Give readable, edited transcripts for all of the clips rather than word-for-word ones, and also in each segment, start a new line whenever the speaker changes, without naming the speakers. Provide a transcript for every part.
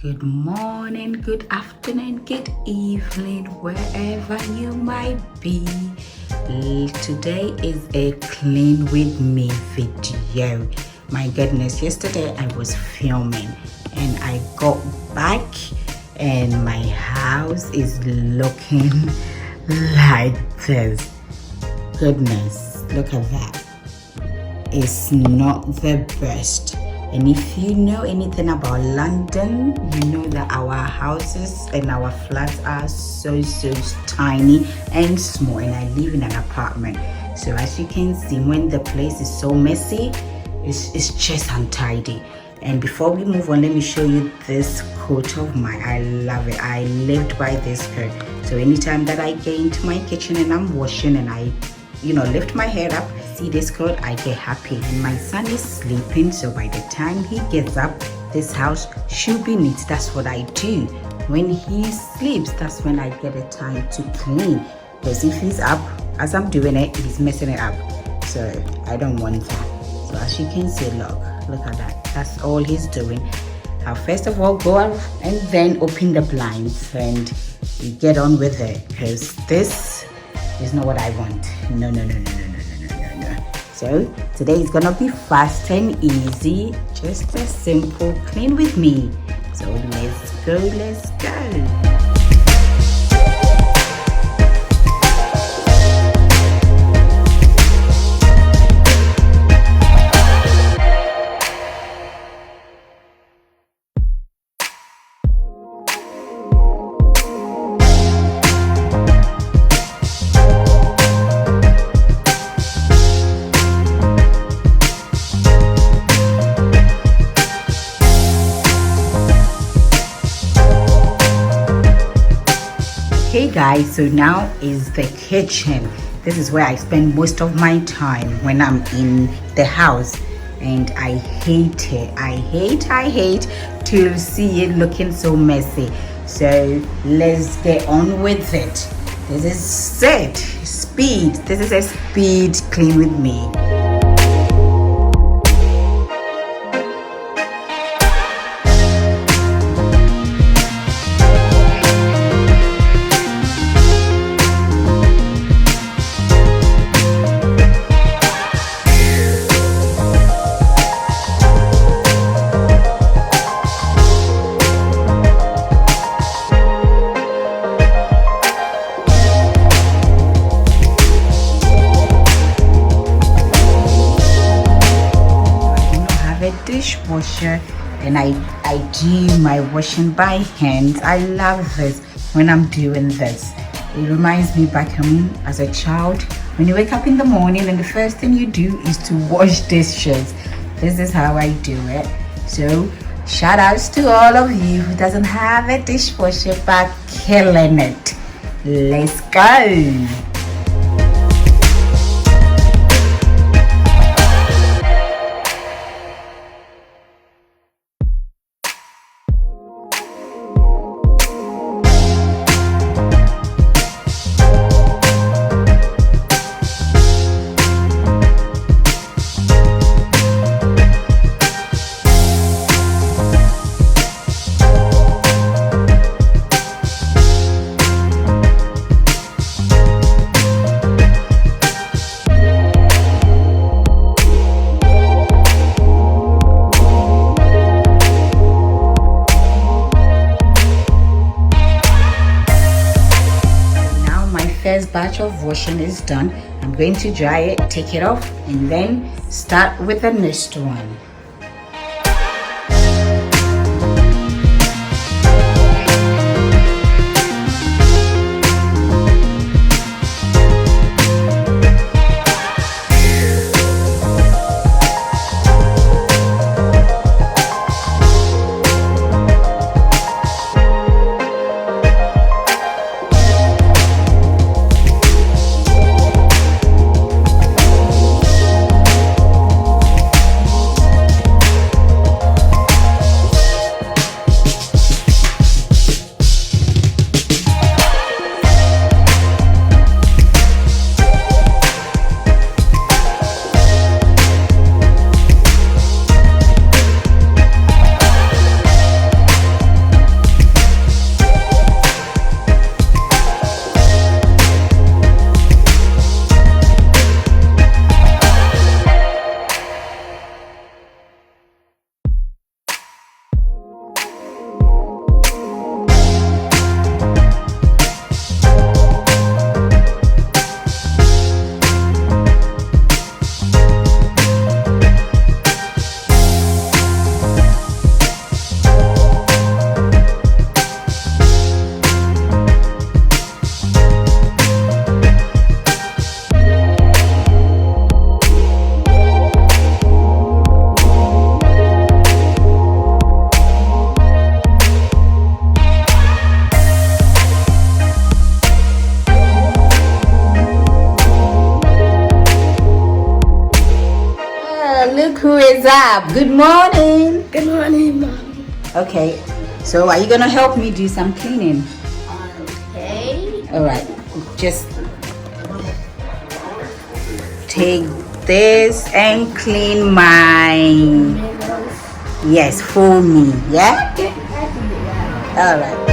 Good morning, good afternoon, good evening, wherever you might be. Today is a clean with me video. My goodness, yesterday I was filming and I got back and my house is looking like this. Goodness, look at that. It's not the best. And if you know anything about London, you know that our houses and our flats are so tiny and small, and I live in an apartment. So as you can see, when the place is so messy, it's just untidy. And before we move on, let me show you this coat of mine. I love it. I lived by this coat. So anytime that I get into my kitchen and I'm washing and I lift my head up, see this coat, I get happy. And my son is sleeping, so by the time he gets up, this house should be neat. That's what I do. When he sleeps, that's when I get a time to clean. Because if he's up, as I'm doing it, he's messing it up. So I don't want that. So as you can see, look at that. That's all he's doing. I'll first of all go out and then open the blinds and we get on with it, because this is not what I want. No. So today is gonna be fast and easy, just a simple clean with me. So let's go. Hey guys, so now is the kitchen. This is where I spend most of my time when I'm in the house, and I hate it. I hate to see it looking so messy. So let's get on with it. This is it. Speed. This is a speed clean with me. Dishwasher, and I do my washing by hand. I love this when I'm doing this. It reminds me back home as a child, when you wake up in the morning and the first thing you do is to wash dishes. This is how I do it. So shout outs to all of you who doesn't have a dishwasher but killing it. Let's go. First batch of washing is done. I'm going to dry it, take it off, and then start with the next one. up? Good morning.
Good morning, Mom.
Okay, so are you gonna help me do some cleaning?
Okay.
All right, just take this and clean mine. Yes, for me. Yeah. All right.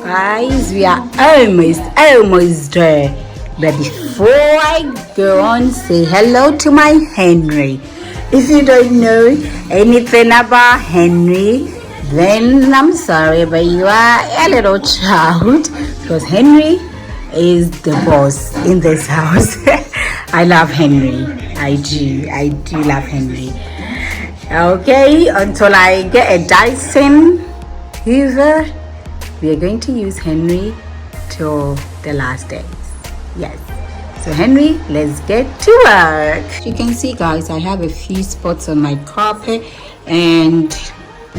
Guys, we are almost there. But before I go on, say hello to my Henry. If you don't know anything about Henry, then I'm sorry, but you are a little child, because Henry is the boss in this house. I love Henry. I do love Henry. Okay, until I get a Dyson Hoover, we are going to use Henry till the last days. Yes. So Henry, let's get to work. You can see, guys, I have a few spots on my carpet, and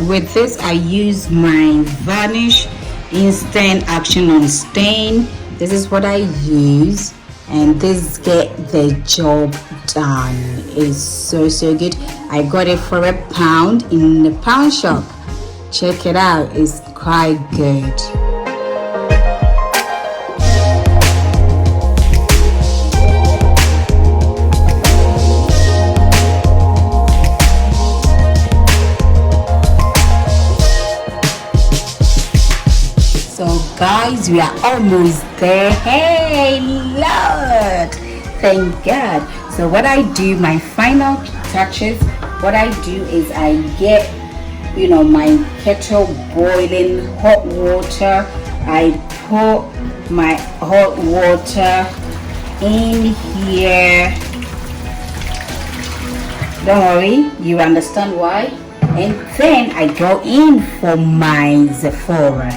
with this I use my varnish instant action on stain. This is what I use, and this get the job done. It's so good. I got it for £1 in the pound shop. Check it out, it's quite good. So guys, we are almost there. Hey Lord, thank God. So what I do, my final touches, what I do is I get my kettle boiling hot water. I put my hot water in here. Don't worry, you understand why. And then I go in for my Sephora.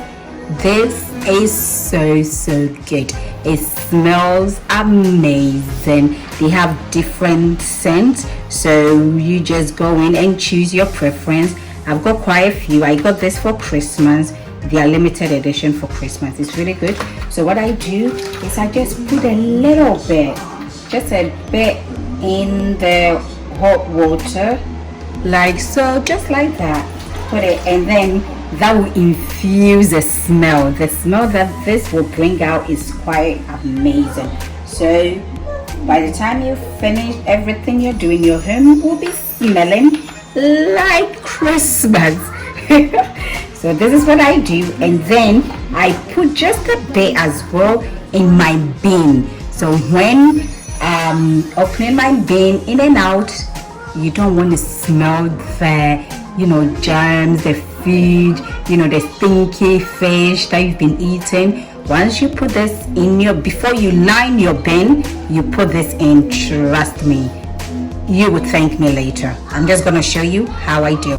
This is so good. It smells amazing. They have different scents, so you just go in and choose your preference. I've got quite a few. I got this for Christmas. They are limited edition for Christmas. It's really good. So what I do is I just put a little bit, just a bit in the hot water, like so, just like that. Put it, and then that will infuse the smell. The smell that this will bring out is quite amazing. So by the time you finish everything you're doing, your home will be smelling like Christmas. So this is what I do, and then I put just a bit as well in my bin. So when opening my bin in and out, you don't want to smell the germs, the food, the stinky fish that you've been eating. Once you put this in before you line your bin, you put this in, trust me, you would thank me later. I'm just gonna show you how I do.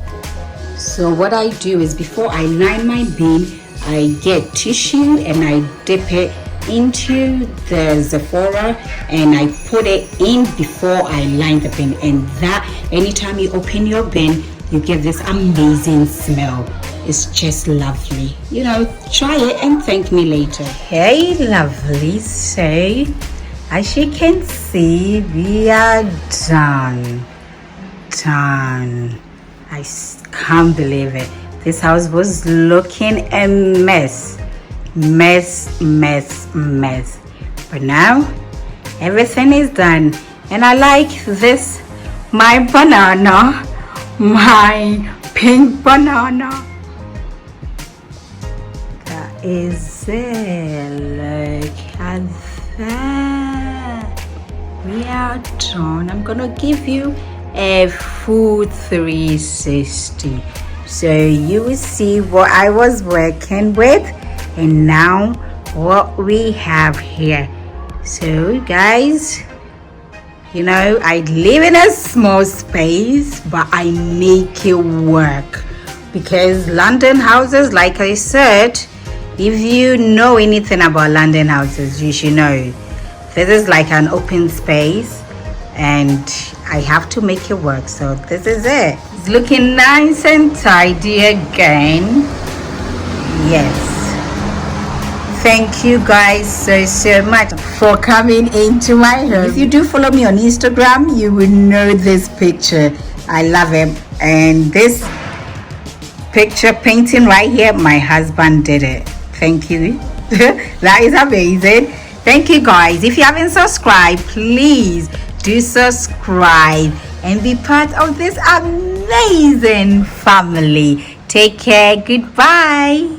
So what I do is, before I line my bin, I get tissue and I dip it into the Sephora and I put it in before I line the bin. And that, anytime you open your bin, you get this amazing smell. It's just lovely. Try it and thank me later. Hey lovely, so as you can see, we are done. I can't believe it. This house was looking a mess. But now everything is done, and I like this, my banana, my pink banana. That is it. Look at that. We are done. I'm gonna give you a full 360. So you will see what I was working with and now what we have here. So guys, you know, I live in a small space, but I make it work because London houses, like I said, if you know anything about London houses, you should know this is like an open space and I have to make it work. So this is it. It's looking nice and tidy again. Yes. Thank you guys so much for coming into my home. If you do follow me on Instagram, you will know this picture. I love it. And this picture painting right here, my husband did it. Thank you. That is amazing. Thank you guys. If you haven't subscribed, please do subscribe and be part of this amazing family. Take care. Goodbye.